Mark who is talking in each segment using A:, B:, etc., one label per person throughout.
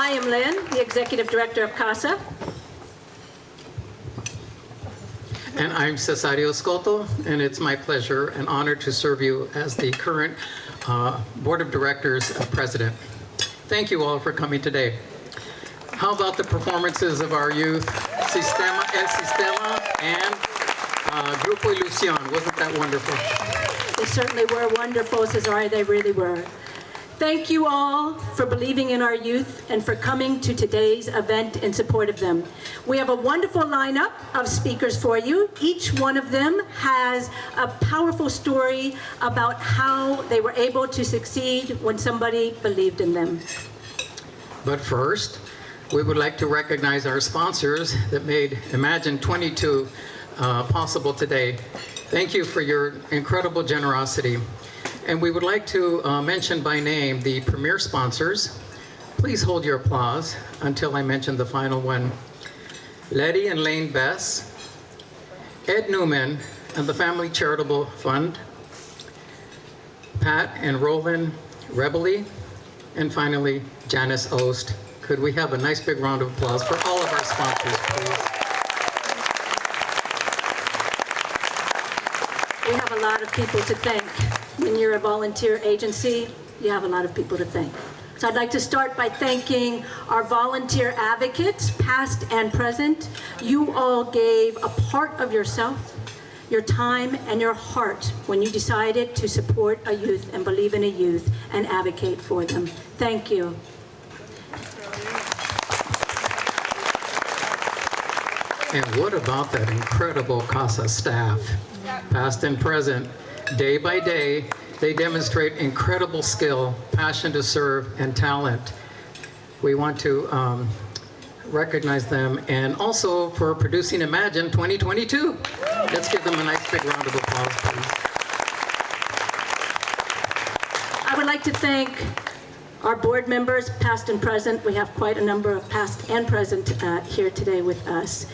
A: I am Lynn, the Executive Director of CASA.
B: And I'm Cesario Scotto, and it's my pleasure and honor to serve you as the current Board of Directors President. Thank you all for coming today. How about the performances of our youth, Sistema and Grupo Ilusión? Wasn't that wonderful?
A: They certainly were wonderful, Cesario, they really were. Thank you all for believing in our youth and for coming to today's event in support of them. We have a wonderful lineup of speakers for you. Each one of them has a powerful story about how they were able to succeed when somebody believed in them.
B: But first, we would like to recognize our sponsors that made Imagine 22 possible today. Thank you for your incredible generosity. And we would like to mention by name the premier sponsors. Please hold your applause until I mention the final one. Letty and Lane Bess, Ed Newman and the Family Charitable Fund, Pat and Roland Rebely, and finally, Janice Ost. Could we have a nice big round of applause for all of our sponsors, please?
A: We have a lot of people to thank. When you're a volunteer agency, you have a lot of people to thank. So I'd like to start by thanking our volunteer advocates, past and present. You all gave a part of yourself, your time, and your heart when you decided to support a youth and believe in a youth and advocate for them. Thank you.
B: And what about that incredible CASA staff, past and present? Day by day, they demonstrate incredible skill, passion to serve, and talent. We want to recognize them, and also for producing Imagine 2022. Let's give them a nice big round of applause, please.
A: I would like to thank our board members, past and present. We have quite a number of past and present here today with us.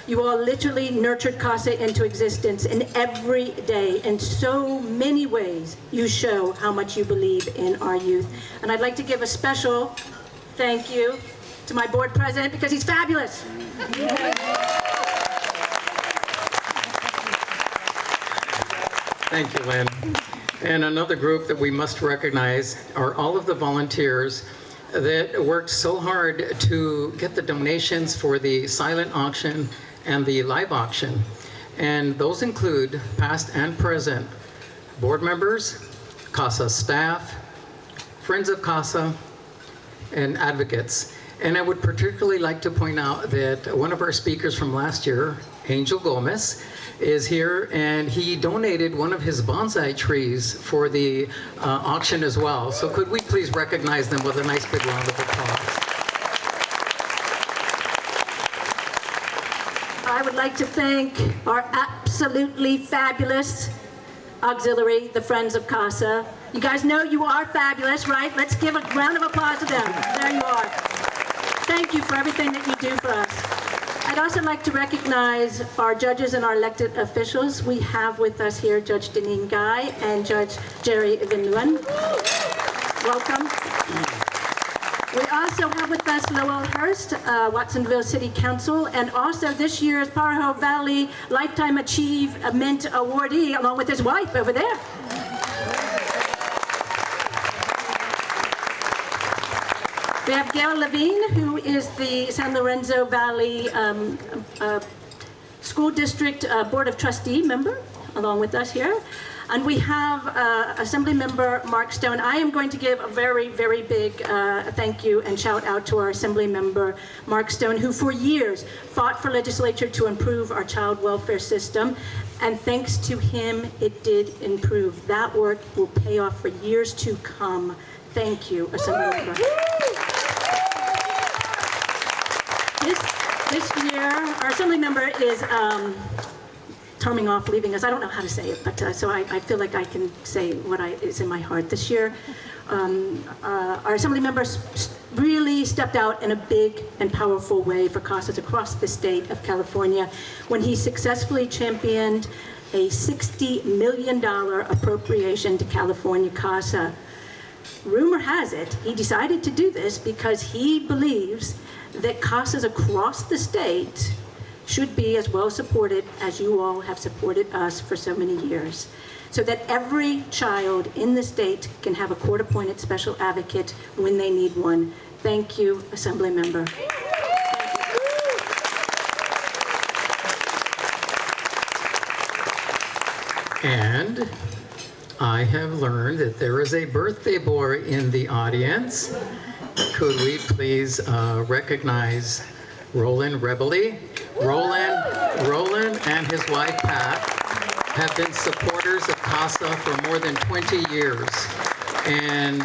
A: You all literally nurtured CASA into existence in every day. In so many ways, you show how much you believe in our youth. And I'd like to give a special thank you to my board president because he's fabulous.
B: Thank you, Lynn. And another group that we must recognize are all of the volunteers that worked so hard to get the donations for the silent auction and the live auction. And those include past and present board members, CASA staff, friends of CASA, and advocates. And I would particularly like to point out that one of our speakers from last year, Angel Gomez, is here, and he donated one of his bonsai trees for the auction as well. So could we please recognize them with a nice big round of applause?
A: I would like to thank our absolutely fabulous auxiliary, the Friends of CASA. You guys know you are fabulous, right? Let's give a round of applause to them. There you are. Thank you for everything that you do for us. I'd also like to recognize our judges and our elected officials. We have with us here Judge Deneen Guy and Judge Jerry Evinluan. Welcome. We also have with us Lowell Hurst, Watsonville City Council, and also this year's Pajaro Valley Lifetime Achievement Awardee, along with his wife over there. We have Gail Levine, who is the San Lorenzo Valley School District Board of Trustee member, along with us here. And we have Assembly Member Mark Stone. I am going to give a very, very big thank you and shout out to our Assembly Member Mark Stone, who for years fought for legislature to improve our child welfare system. And thanks to him, it did improve. That work will pay off for years to come. Thank you, Assembly Member. This year, our Assembly Member is coming off, leaving us. I don't know how to say it, but so I feel like I can say what is in my heart. This year, our Assembly members really stepped out in a big and powerful way for CASAs across the state of California when he successfully championed a $60 million appropriation to California CASA. Rumor has it, he decided to do this because he believes that CASAs across the state should be as well supported as you all have supported us for so many years, so that every child in the state can have a court-appointed special advocate when they need one. Thank you, Assembly Member.
B: And I have learned that there is a birthday boy in the audience. Could we please recognize Roland Rebele? Roland and his wife Pat have been supporters of CASA for more than 20 years. And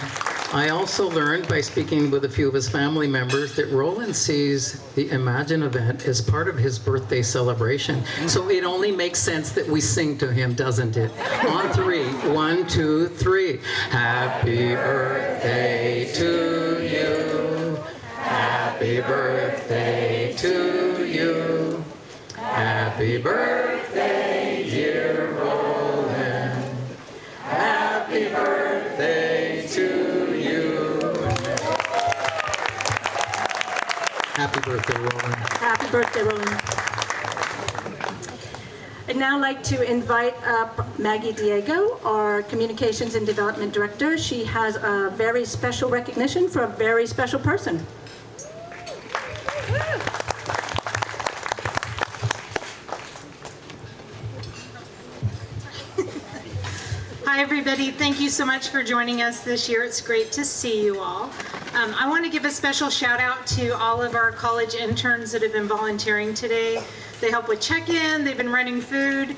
B: I also learned by speaking with a few of his family members that Roland sees the Imagine event as part of his birthday celebration. So it only makes sense that we sing to him, doesn't it? On three. 1, 2, 3. Happy birthday to you. Happy birthday to you. Happy birthday, dear Roland. Happy birthday to you. Happy birthday, Roland.
A: Happy birthday, Roland. I'd now like to invite up Maggie Diego, our Communications and Development Director. She has a very special recognition for a very special person.
C: Hi everybody, thank you so much for joining us this year. It's great to see you all. I want to give a special shout out to all of our college interns that have been volunteering today. They help with check-in, they've been running food,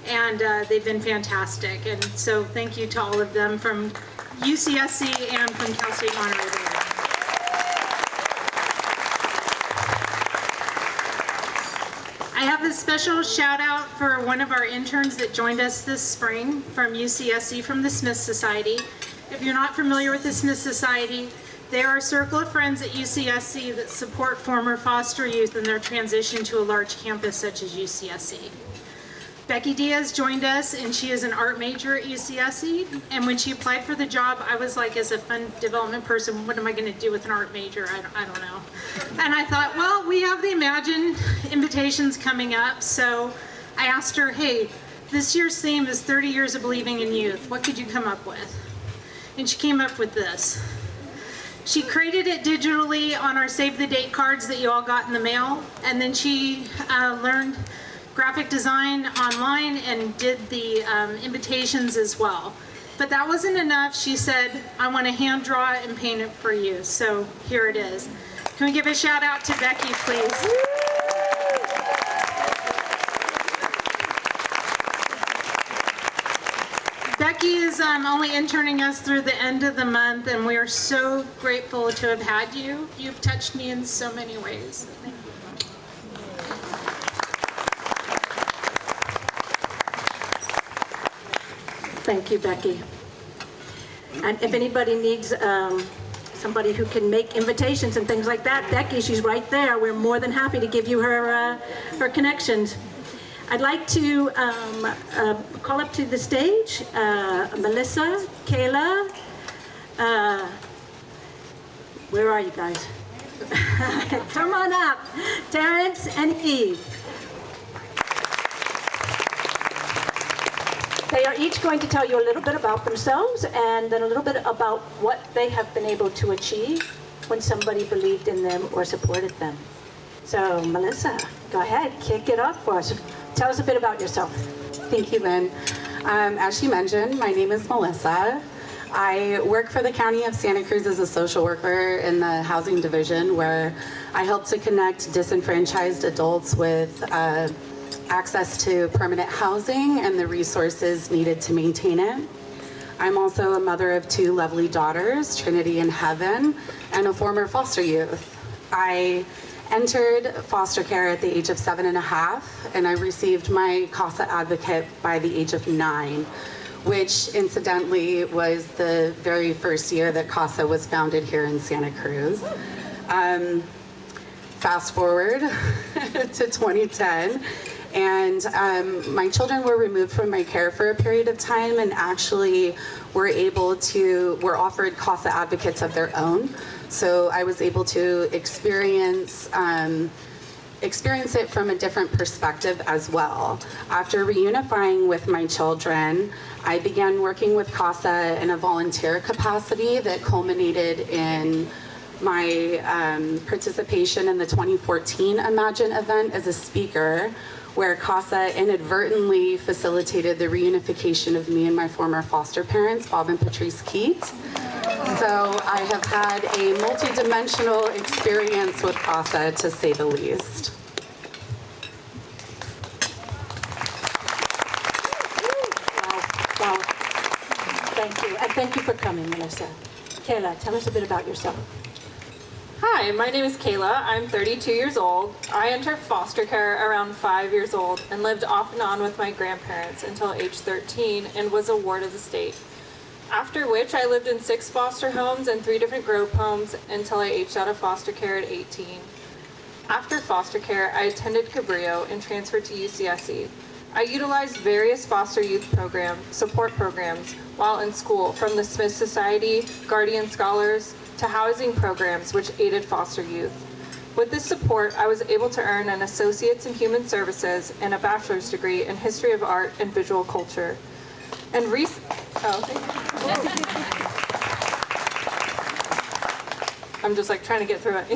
C: and they've been fantastic. And so thank you to all of them from UCSC and from Cal State Monterey. I have a special shout out for one of our interns that joined us this spring from UCSC from the Smith Society. If you're not familiar with the Smith Society, they are a circle of friends at UCSC that support former foster youth in their transition to a large campus such as UCSC. Becky Diaz joined us, and she is an art major at UCSC. And when she applied for the job, I was like, as a fund development person, what am I going to do with an art major? I don't know. And I thought, well, we have the Imagine invitations coming up. So I asked her, hey, this year's theme is 30 years of believing in youth. What could you come up with? And she came up with this. She created it digitally on our save the date cards that you all got in the mail. And then she learned graphic design online and did the invitations as well. But that wasn't enough. She said, I want to hand draw it and paint it for you. So here it is. Can we give a shout out to Becky, please? Becky is only interning us through the end of the month, and we are so grateful to have had you. You've touched me in so many ways. Thank you.
A: Thank you, Becky. And if anybody needs somebody who can make invitations and things like that, Becky, she's right there. We're more than happy to give you her connections. I'd like to call up to the stage Melissa, Kayla. Where are you guys? Come on up. Terrence and Eve. They are each going to tell you a little bit about themselves and then a little bit about what they have been able to achieve when somebody believed in them or supported them. So, Melissa, go ahead, kick it off for us. Tell us a bit about yourself.
D: Thank you, Lynn. As she mentioned, my name is Melissa. I work for the County of Santa Cruz as a social worker in the housing division, where I help to connect disenfranchised adults with access to permanent housing and the resources needed to maintain it. I'm also a mother of 2 lovely daughters, Trinity and Heaven, and a former foster youth. I entered foster care at the age of 7.5, and I received my CASA advocate by the age of 9, which incidentally was the very first year that CASA was founded here in Santa Cruz. Fast forward to 2010, And my children were removed from my care for a period of time and actually were offered CASA advocates of their own. So I was able to experience it from a different perspective as well. After reunifying with my children, I began working with CASA in a volunteer capacity that culminated in my participation in the 2014 Imagine event as a speaker, where CASA inadvertently facilitated the reunification of me and my former foster parents, Bob and Patrice Keat. So I have had a multi-dimensional experience with CASA, to say the least.
A: Wow. Thank you. And thank you for coming, Melissa. Kayla, tell us a bit about yourself.
E: Hi, my name is Kayla. I'm 32 years old. I entered foster care around 5 years old and lived off and on with my grandparents until age 13 and was a ward of the state. After which I lived in 6 foster homes and 3 different group homes until I aged out of foster care at 18. After foster care, I attended Cabrillo and transferred to UCSC. I utilized various foster youth support programs while in school, from the Smith Society, Guardian Scholars, to housing programs which aided foster youth. With this support, I was able to earn an Associate's in Human Services and a bachelor's degree in History of Art and Visual Culture. And I'm just like trying to get through it.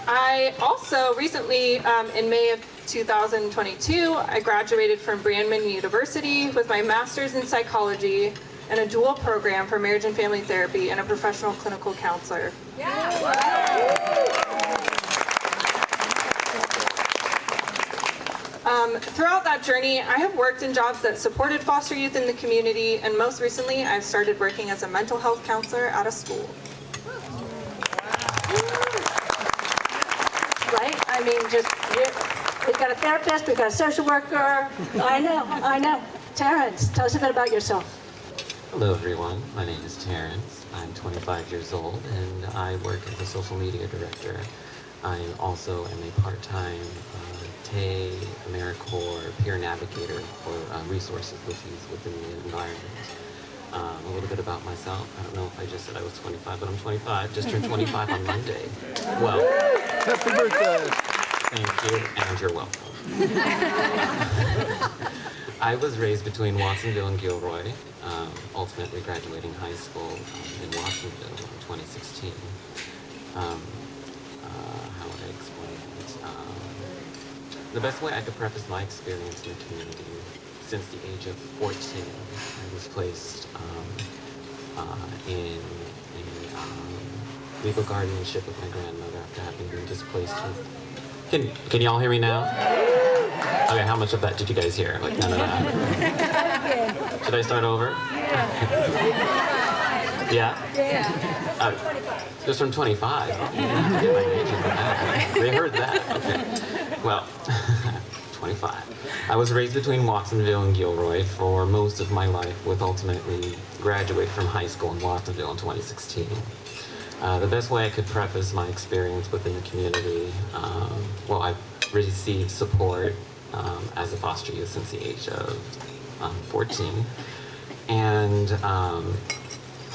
E: I also recently, in May of 2022, I graduated from Brandman University with my master's in psychology and a dual program for marriage and family therapy and a professional clinical counselor. Throughout that journey, I have worked in jobs that supported foster youth in the community, and most recently, I've started working as a mental health counselor at a school.
A: Right? I mean, we've got a therapist, we've got a social worker. I know. Terrence, tell us a bit about yourself.
F: Hello everyone, my name is Terrence. I'm 25 years old and I work as a social media director. I also am a part-time TAY, AmeriCorps peer navigator for resources with youth within the environment. A little bit about myself. I don't know if I just said I was 25, but I'm 25. Just turned 25 on Monday. Well,
G: happy birthday!
F: Thank you, and you're welcome. I was raised between Watsonville and Gilroy, ultimately graduating high school in Watsonville in 2016. How would I explain it? The best way I could preface my experience in the community: since the age of 14, I was placed in legal guardianship with my grandmother after having been displaced. Can y'all hear me now? Okay, how much of that did you guys hear? Like none of that. Should I start over? Yeah? Just from 25. They heard that. Okay. Well, 25. I was raised between Watsonville and Gilroy for most of my life, with ultimately graduated from high school in Watsonville in 2016. The best way I could preface my experience within the community, well, I've received support as a foster youth since the age of 14. And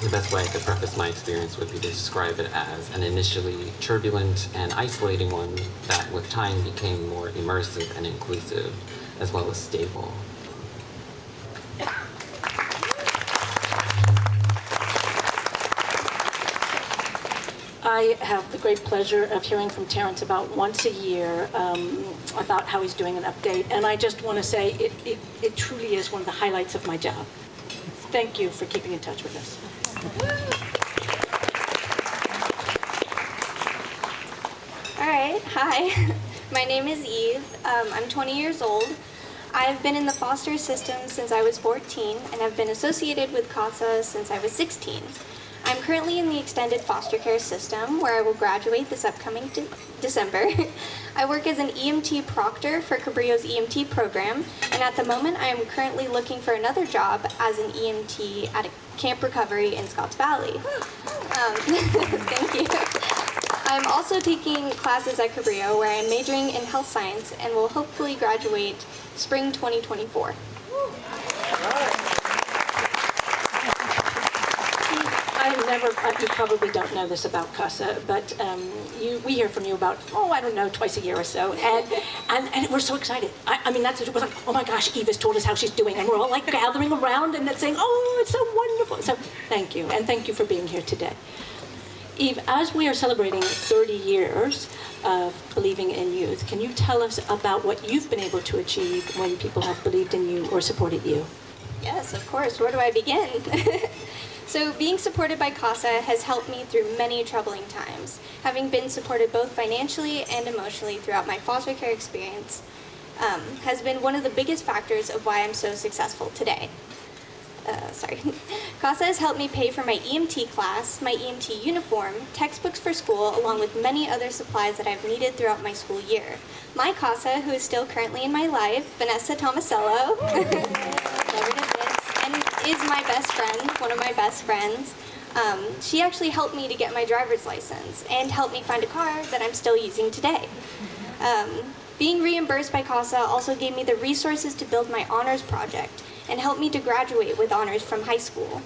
F: the best way I could preface my experience would be to describe it as an initially turbulent and isolating one that with time became more immersive and inclusive, as well as stable.
A: I have the great pleasure of hearing from Terrence about once a year about how he's doing an update. And I just want to say it truly is one of the highlights of my job. Thank you for keeping in touch with us.
H: All right, hi. My name is Eve. I'm 20 years old. I've been in the foster system since I was 14 and have been associated with CASA since I was 16. I'm currently in the extended foster care system, where I will graduate this upcoming December. I work as an EMT proctor for Cabrillo's EMT program, and at the moment I am currently looking for another job as an EMT at a camp recovery in Scotts Valley. Thank you. I'm also taking classes at Cabrillo where I'm majoring in health science and will hopefully graduate spring 2024.
A: You probably don't know this about CASA, but we hear from you about, I don't know, twice a year or so, and we're so excited. I mean, it was like, oh my gosh, Eva's told us how she's doing, and we're all like gathering around and saying, oh, it's so wonderful. So thank you, and thank you for being here today. Eve, as we are celebrating 30 years of believing in youth, can you tell us about what you've been able to achieve when people have believed in you or supported you?
H: Yes, of course. Where do I begin? So being supported by CASA has helped me through many troubling times. Having been supported both financially and emotionally throughout my foster care experience has been one of the biggest factors of why I'm so successful today. CASA has helped me pay for my EMT class, my EMT uniform, textbooks for school, along with many other supplies that I've needed throughout my school year. My CASA, who is still currently in my life, Vanessa Tomasello, never did this, and is my best friend, one of my best friends. She actually helped me to get my driver's license and helped me find a car that I'm still using today. Being reimbursed by CASA also gave me the resources to build my honors project and helped me to graduate with honors from high school.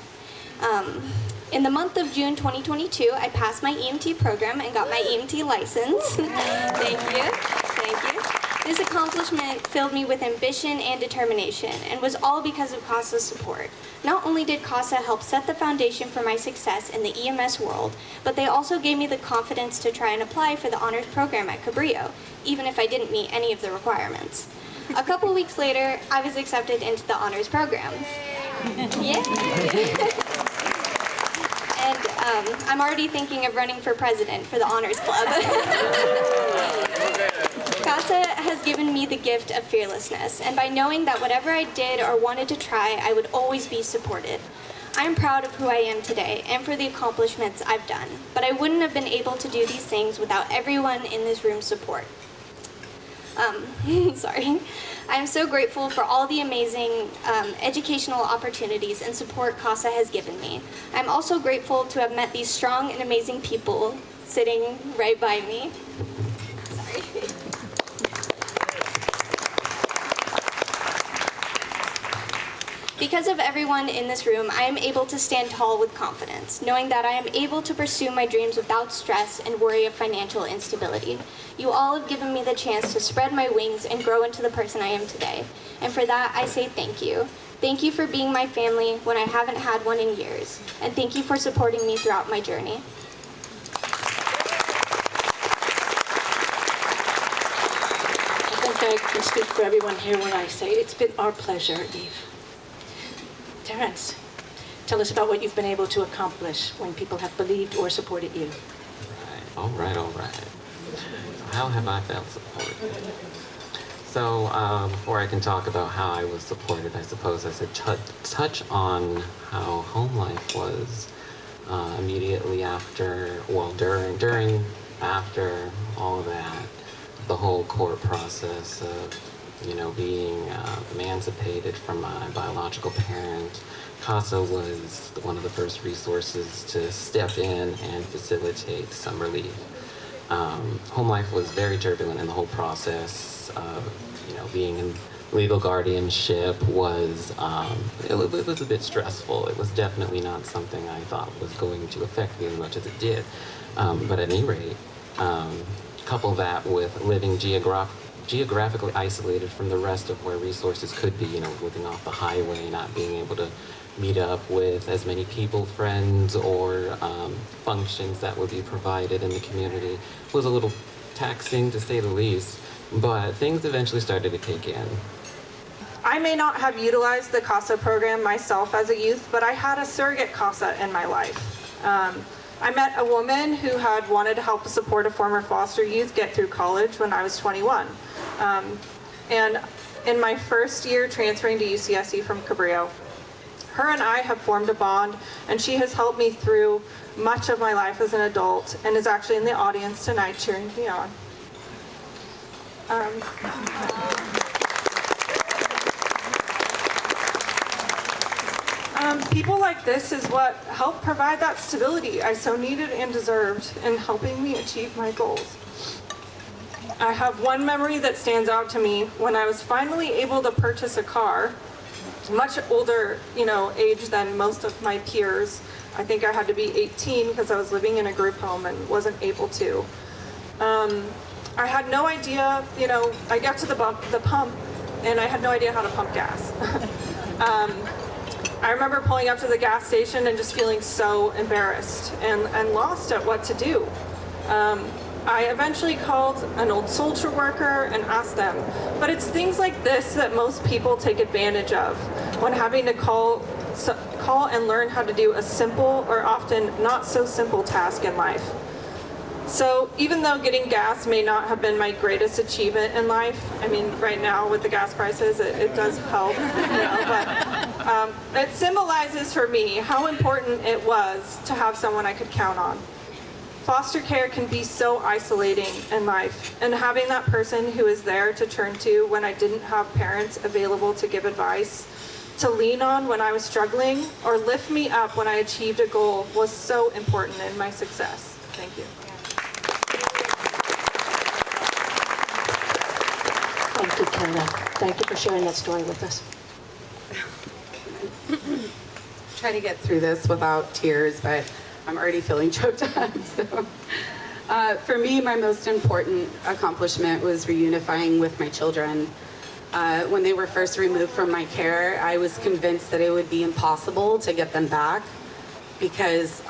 H: In the month of June 2022, I passed my EMT program and got my EMT license. Thank you. Thank you. This accomplishment filled me with ambition and determination and was all because of CASA's support. Not only did CASA help set the foundation for my success in the EMS world, but they also gave me the confidence to try and apply for the honors program at Cabrillo, even if I didn't meet any of the requirements. A couple weeks later, I was accepted into the honors program. Yay! And I'm already thinking of running for president for the honors club. CASA has given me the gift of fearlessness, and by knowing that whatever I did or wanted to try, I would always be supported. I am proud of who I am today and for the accomplishments I've done, but I wouldn't have been able to do these things without everyone in this room's support. I am so grateful for all the amazing educational opportunities and support CASA has given me. I'm also grateful to have met these strong and amazing people sitting right by me. Sorry. Because of everyone in this room, I am able to stand tall with confidence, knowing that I am able to pursue my dreams without stress and worry of financial instability. You all have given me the chance to spread my wings and grow into the person I am today. And for that, I say thank you. Thank you for being my family when I haven't had one in years. And thank you for supporting me throughout my journey.
A: I think I can speak for everyone here when I say it's been our pleasure, Eve. Terrence, tell us about what you've been able to accomplish when people have believed or supported you.
F: All right. How have I felt supported? So before I can talk about how I was supported, I suppose I should touch on how home life was immediately after, during, after all of that, the whole court process of being emancipated from my biological parent. CASA was one of the first resources to step in and facilitate some relief. Home life was very turbulent in the whole process. Being in legal guardianship was, it was a bit stressful. It was definitely not something I thought was going to affect me as much as it did. But at any rate, couple that with living geographically isolated from the rest of where resources could be, living off the highway, not being able to meet up with as many people, friends, or functions that would be provided in the community was a little taxing, to say the least, but things eventually started to kick in.
I: I may not have utilized the CASA program myself as a youth, but I had a surrogate CASA in my life. I met a woman who had wanted to help support a former foster youth get through college when I was 21. And in my first year transferring to UCSC from Cabrillo, her and I have formed a bond, and she has helped me through much of my life as an adult and is actually in the audience tonight cheering me on. People like this is what helped provide that stability I so needed and deserved in helping me achieve my goals. I have one memory that stands out to me when I was finally able to purchase a car, much older, age than most of my peers. I think I had to be 18 because I was living in a group home and wasn't able to. I had no idea, I got to the pump and I had no idea how to pump gas. I remember pulling up to the gas station and just feeling so embarrassed and lost at what to do. I eventually called an old social worker and asked them, but it's things like this that most people take advantage of when having to call and learn how to do a simple or often not so simple task in life. So even though getting gas may not have been my greatest achievement in life, I mean, right now with the gas prices, it does help, but it symbolizes for me how important it was to have someone I could count on. Foster care can be so isolating in life, and having that person who is there to turn to when I didn't have parents available to give advice, to lean on when I was struggling, or lift me up when I achieved a goal was so important in my success. Thank you.
A: Thank you, Kayla. Thank you for sharing that story with us.
D: Try to get through this without tears, but I'm already feeling choked up. So, for me, my most important accomplishment was reunifying with my children. When they were first removed from my care, I was convinced that it would be impossible to get them back because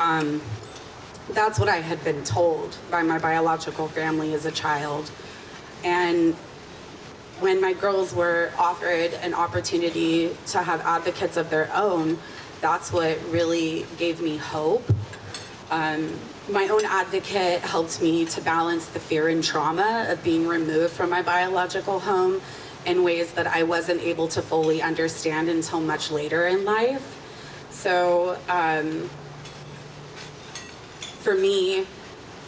D: that's what I had been told by my biological family as a child. And when my girls were offered an opportunity to have advocates of their own, that's what really gave me hope. My own advocate helped me to balance the fear and trauma of being removed from my biological home in ways that I wasn't able to fully understand until much later in life. So for me,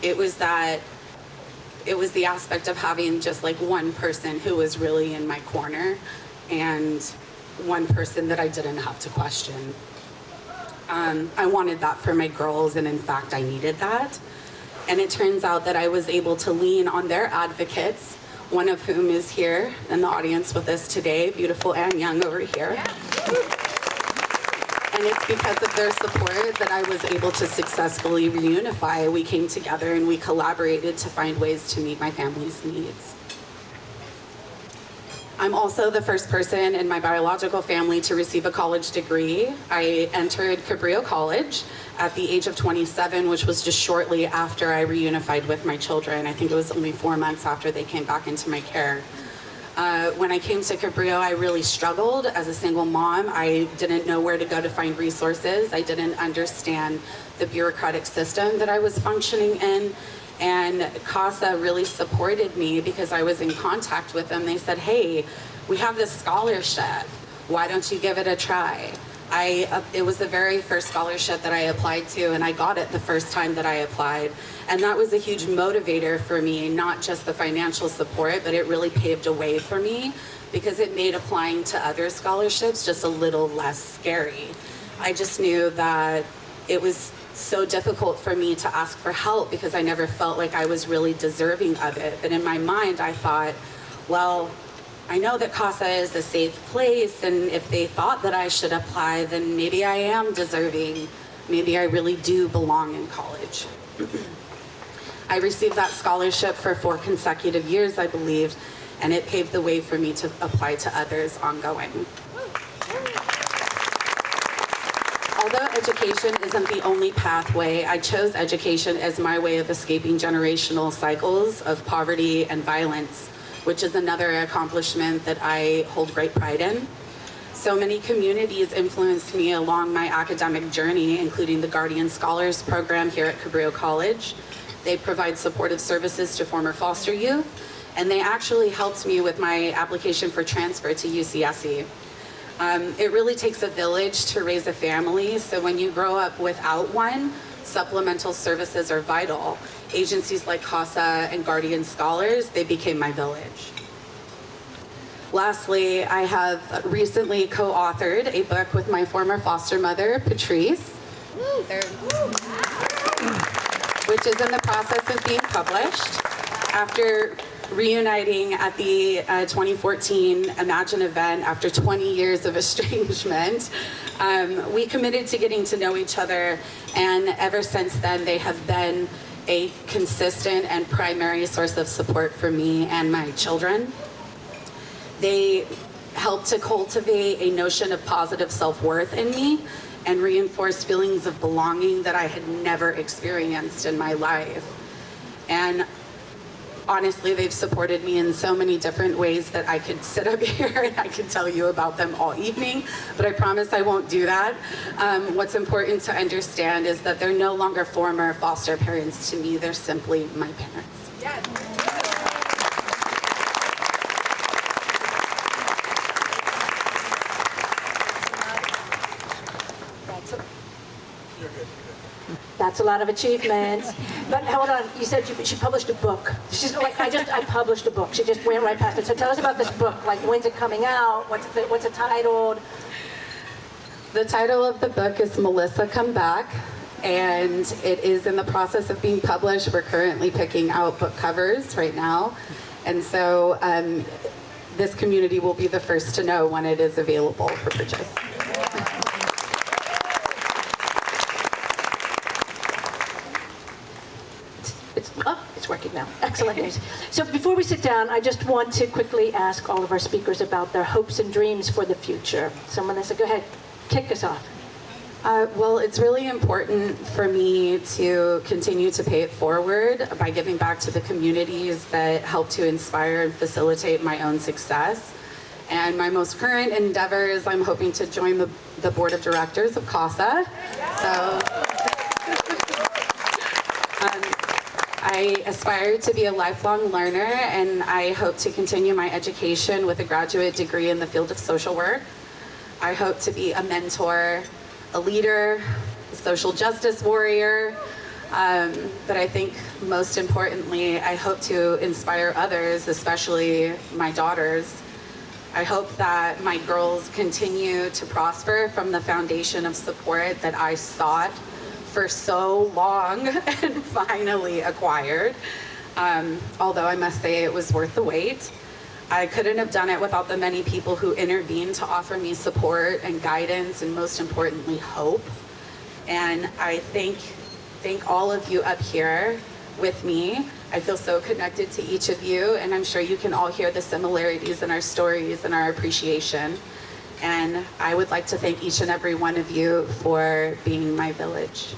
D: it was the aspect of having just like one person who was really in my corner and one person that I didn't have to question. I wanted that for my girls, and in fact, I needed that. And it turns out that I was able to lean on their advocates, one of whom is here in the audience with us today, beautiful Ann Young over here. Yeah. And it's because of their support that I was able to successfully reunify. We came together and we collaborated to find ways to meet my family's needs. I'm also the first person in my biological family to receive a college degree. I entered Cabrillo College at the age of 27, which was just shortly after I reunified with my children. I think it was only 4 months after they came back into my care. When I came to Cabrillo, I really struggled as a single mom. I didn't know where to go to find resources. I didn't understand the bureaucratic system that I was functioning in. And CASA really supported me because I was in contact with them. They said, hey, we have this scholarship. Why don't you give it a try? It was the very first scholarship that I applied to, and I got it the first time that I applied. And that was a huge motivator for me, not just the financial support, but it really paved a way for me because it made applying to other scholarships just a little less scary. I just knew that it was so difficult for me to ask for help because I never felt like I was really deserving of it. But in my mind, I thought, well, I know that CASA is a safe place, and if they thought that I should apply, then maybe I am deserving. Maybe I really do belong in college. I received that scholarship for 4 consecutive years, I believe, and it paved the way for me to apply to others ongoing. Although education isn't the only pathway, I chose education as my way of escaping generational cycles of poverty and violence, which is another accomplishment that I hold great pride in. So many communities influenced me along my academic journey, including the Guardian Scholars Program here at Cabrillo College. They provide supportive services to former foster youth, and they actually helped me with my application for transfer to UCSC. It really takes a village to raise a family, so when you grow up without one, supplemental services are vital. Agencies like CASA and Guardian Scholars, they became my village. Lastly, I have recently co-authored a book with my former foster mother, Patrice, which is in the process of being published. After reuniting at the 2014 Imagine event after 20 years of estrangement, we committed to getting to know each other, and ever since then they have been a consistent and primary source of support for me and my children. They helped to cultivate a notion of positive self-worth in me and reinforce feelings of belonging that I had never experienced in my life. And honestly, they've supported me in so many different ways that I could sit up here and I could tell you about them all evening, but I promise I won't do that. What's important to understand is that they're no longer former foster parents to me, they're simply my parents. Yes.
A: That's a lot of achievements. But hold on, you said she published a book. She's like, I published a book. She just went right past it. So tell us about this book. Like, when's it coming out? What's it titled?
D: The title of the book is Melissa Come Back, and it is in the process of being published. We're currently picking out book covers right now. And so this community will be the first to know when it is available for purchase.
A: It's working now. Excellent news. So before we sit down, I just want to quickly ask all of our speakers about their hopes and dreams for the future. So Melissa, go ahead, kick us off.
D: Well, it's really important for me to continue to pay it forward by giving back to the communities that help to inspire and facilitate my own success. And my most current endeavor is I'm hoping to join the board of directors of CASA. So I aspire to be a lifelong learner, and I hope to continue my education with a graduate degree in the field of social work. I hope to be a mentor, a leader, a social justice warrior, but I think most importantly, I hope to inspire others, especially my daughters. I hope that my girls continue to prosper from the foundation of support that I sought for so long and finally acquired. Although I must say it was worth the wait. I couldn't have done it without the many people who intervened to offer me support and guidance, and most importantly, hope. And I thank all of you up here with me. I feel so connected to each of you, and I'm sure you can all hear the similarities in our stories and our appreciation. And I would like to thank each and every one of you for being my village.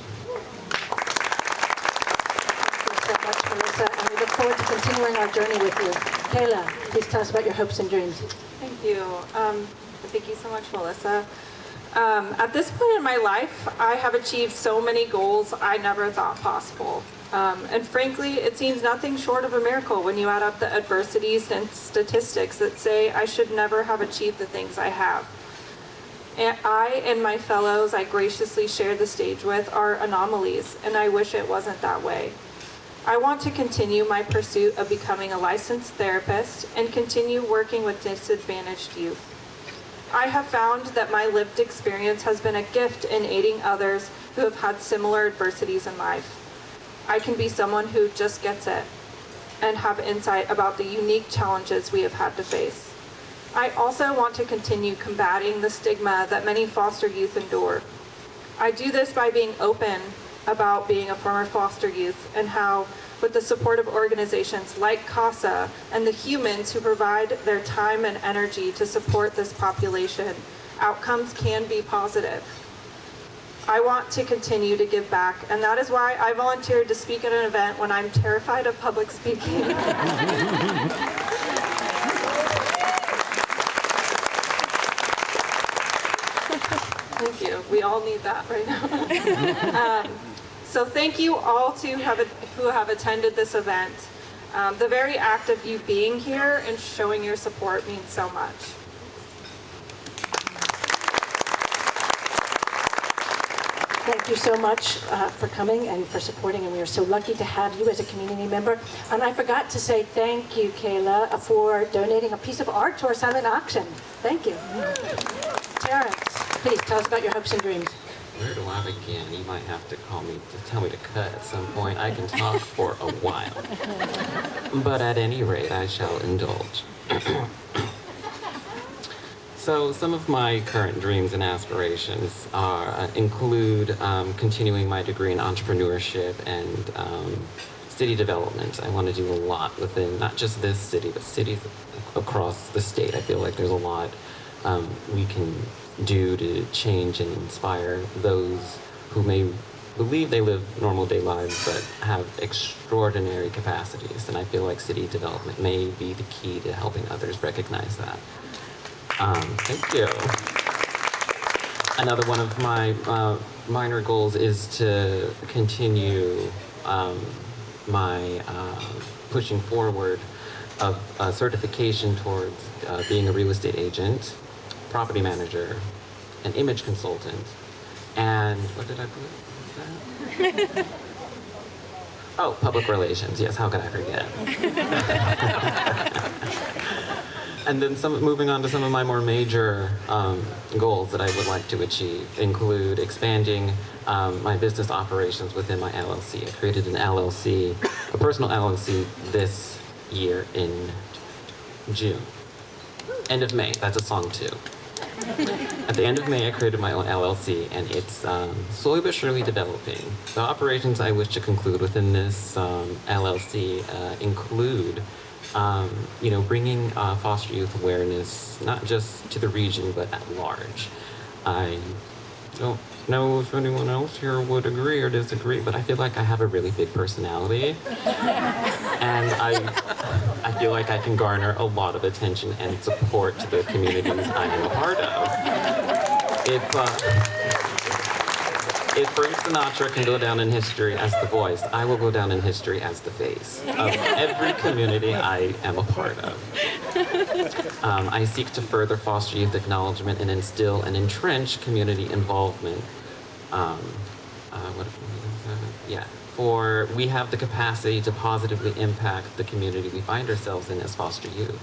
A: Thank you so much, Melissa, and we look forward to continuing our journey with you. Kayla, please tell us about your hopes and dreams.
E: Thank you. Thank you so much, Melissa. At this point in my life, I have achieved so many goals I never thought possible. And frankly, it seems nothing short of a miracle when you add up the adversities and statistics that say I should never have achieved the things I have. And I and my fellows I graciously share the stage with are anomalies, and I wish it wasn't that way. I want to continue my pursuit of becoming a licensed therapist and continue working with disadvantaged youth. I have found that my lived experience has been a gift in aiding others who have had similar adversities in life. I can be someone who just gets it and have insight about the unique challenges we have had to face. I also want to continue combating the stigma that many foster youth endure. I do this by being open about being a former foster youth and how, with the support of organizations like CASA and the humans who provide their time and energy to support this population, outcomes can be positive. I want to continue to give back, and that is why I volunteered to speak at an event when I'm terrified of public speaking. Thank you. We all need that right now. So thank you all who have attended this event. The very act of you being here and showing your support means so much.
A: Thank you so much for coming and for supporting, and we are so lucky to have you as a community member. And I forgot to say thank you, Kayla, for donating a piece of art to our silent auction. Thank you. Terrence, please tell us about your hopes and dreams.
F: Where do I begin? You might have to tell me to cut at some point. I can talk for a while. But at any rate, I shall indulge. So some of my current dreams and aspirations include continuing my degree in entrepreneurship and city development. I want to do a lot within not just this city, but cities across the state. I feel like there's a lot we can do to change and inspire those who may believe they live normal day lives but have extraordinary capacities. And I feel like city development may be the key to helping others recognize that. Thank you. Another one of my minor goals is to continue my pushing forward of certification towards being a real estate agent, property manager, an image consultant, and what did I put? Oh, public relations. Yes, how could I forget? And then moving on to some of my more major goals that I would like to achieve include expanding my business operations within my LLC. I created an LLC, a personal LLC this year in June. End of May, that's a song too. At the end of May, I created my own LLC, and it's slowly but surely developing. The operations I wish to conclude within this LLC include bringing foster youth awareness, not just to the region, but at large. I don't know if anyone else here would agree or disagree, but I feel like I have a really big personality. And I feel like I can garner a lot of attention and support to the communities I am a part of. If Frank Sinatra can go down in history as the voice, I will go down in history as the face of every community I am a part of. I seek to further foster youth acknowledgement and instill and entrench community involvement. For we have the capacity to positively impact the community we find ourselves in as foster youth.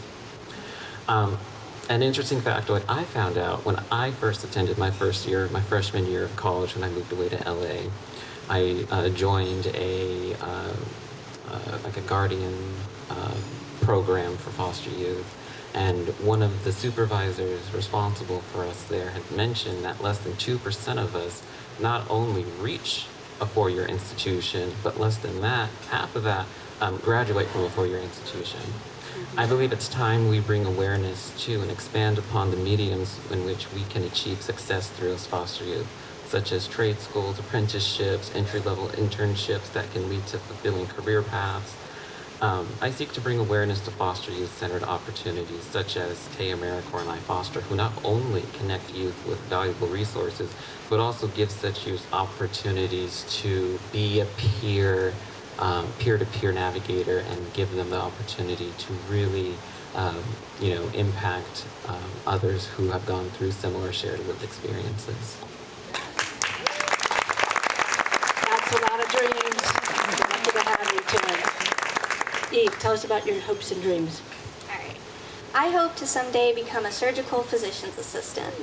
F: An interesting factoid I found out when I first attended my freshman year of college when I moved away to LA. I joined a guardian program for foster youth, and one of the supervisors responsible for us there had mentioned that less than 2% of us not only reach a four-year institution, but less than that, half of that, graduate from a four-year institution. I believe it's time we bring awareness to and expand upon the mediums in which we can achieve success through as foster youth, such as trade schools, apprenticeships, entry-level internships that can lead to fulfilling career paths. I seek to bring awareness to foster youth-centered opportunities such as Tay AmeriCorps and I Foster, who not only connect youth with valuable resources, but also give such youth opportunities to be a peer-to-peer navigator and give them the opportunity to really, impact others who have gone through similar shared lived experiences.
A: That's a lot of dreams. Lucky to have you, Terrence. Eve, tell us about your hopes and dreams.
H: All right. I hope to someday become a surgical physician's assistant.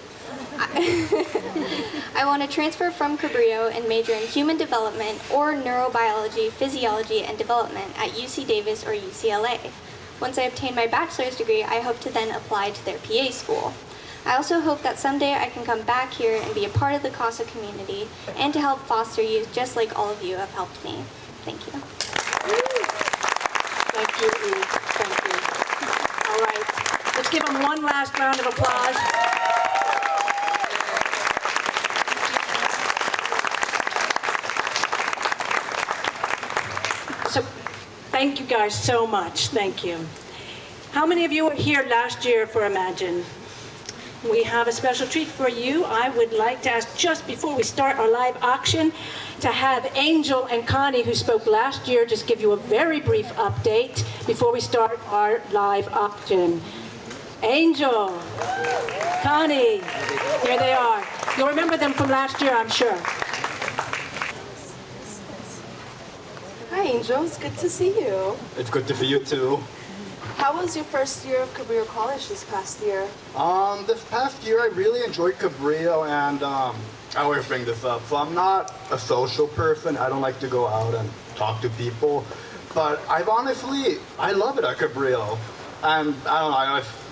H: I want to transfer from Cabrillo and major in human development or neurobiology, physiology, and development at UC Davis or UCLA. Once I obtain my bachelor's degree, I hope to then apply to their PA school. I also hope that someday I can come back here and be a part of the CASA community and to help foster youth just like all of you have helped me. Thank you.
A: Thank you, Eve. Thank you. All right. Let's give them one last round of applause. So, thank you guys so much. Thank you. How many of you were here last year for Imagine? We have a special treat for you. I would like to ask, just before we start our live auction, to have Angel and Connie, who spoke last year, just give you a very brief update before we start our live auction. Angel, Connie, here they are. You'll remember them from last year, I'm sure.
J: Hi, Angel. It's good to see you.
G: It's good to see you too.
J: How was your first year of Cabrillo College this past year?
G: This past year I really enjoyed Cabrillo, and I always bring this up. So I'm not a social person. I don't like to go out and talk to people. But I love it at Cabrillo. And I don't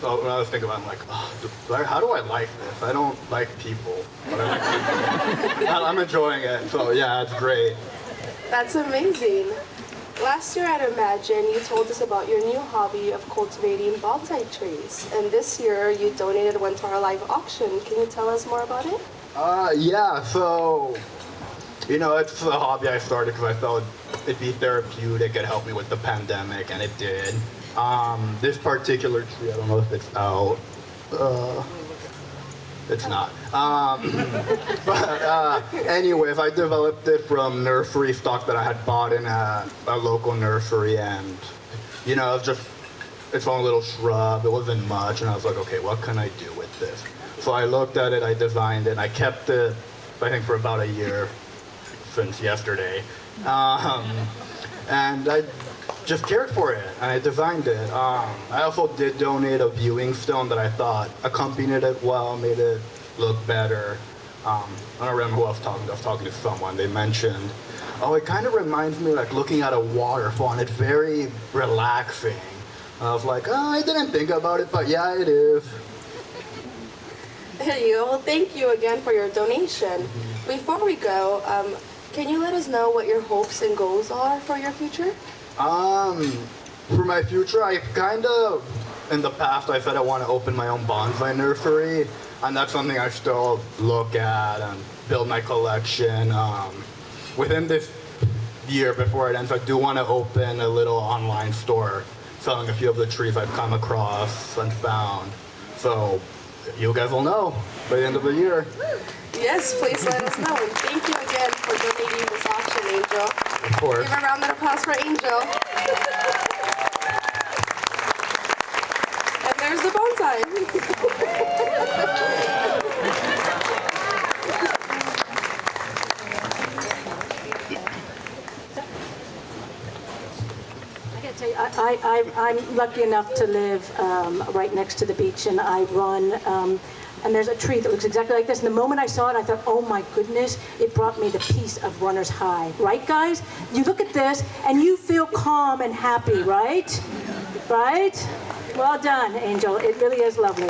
G: know, when I was thinking about it, I'm like, oh, how do I like this? I don't like people, but I like people. I'm enjoying it, so yeah, it's great.
J: That's amazing. Last year at Imagine, you told us about your new hobby of cultivating bonsai trees. And this year, you donated one to our live auction. Can you tell us more about it?
G: Yeah, so, it's a hobby I started because I felt it'd be therapeutic, it'd help me with the pandemic, and it did. This particular tree, I don't know if it's out. It's not. Anyways, I developed it from nursery stock that I had bought in a local nursery, and it's just its own little shrub. It wasn't much, and I was like, okay, what can I do with this? So I looked at it, I designed it, and I kept it, I think, for about a year, since yesterday. And I just cared for it, and I designed it. I also did donate a viewing stone that I thought accompanied it well, made it look better. I don't remember who I was talking to. I was talking to someone. They mentioned, oh, it kind of reminds me like looking at a waterfall, and it's very relaxing. And I was like, oh, I didn't think about it, but yeah, it is.
J: There you go. Well, thank you again for your donation. Before we go, can you let us know what your hopes and goals are for your future?
G: For my future, I in the past, I said I want to open my own bonsai nursery, and that's something I still look at and build my collection. Within this year, before it ends, I do want to open a little online store selling a few of the trees I've come across and found. So you guys will know by the end of the year.
J: Yes, please let us know. And thank you again for donating this auction, Angel.
G: Of course.
J: Give a round of applause for Angel. And there's the bonsai.
A: I gotta tell you, I'm lucky enough to live right next to the beach, and I run, and there's a tree that looks exactly like this. And the moment I saw it, I thought, oh my goodness, it brought me the peace of runner's high. Right, guys? You look at this, and you feel calm and happy, right? Right? Well done, Angel. It really is lovely.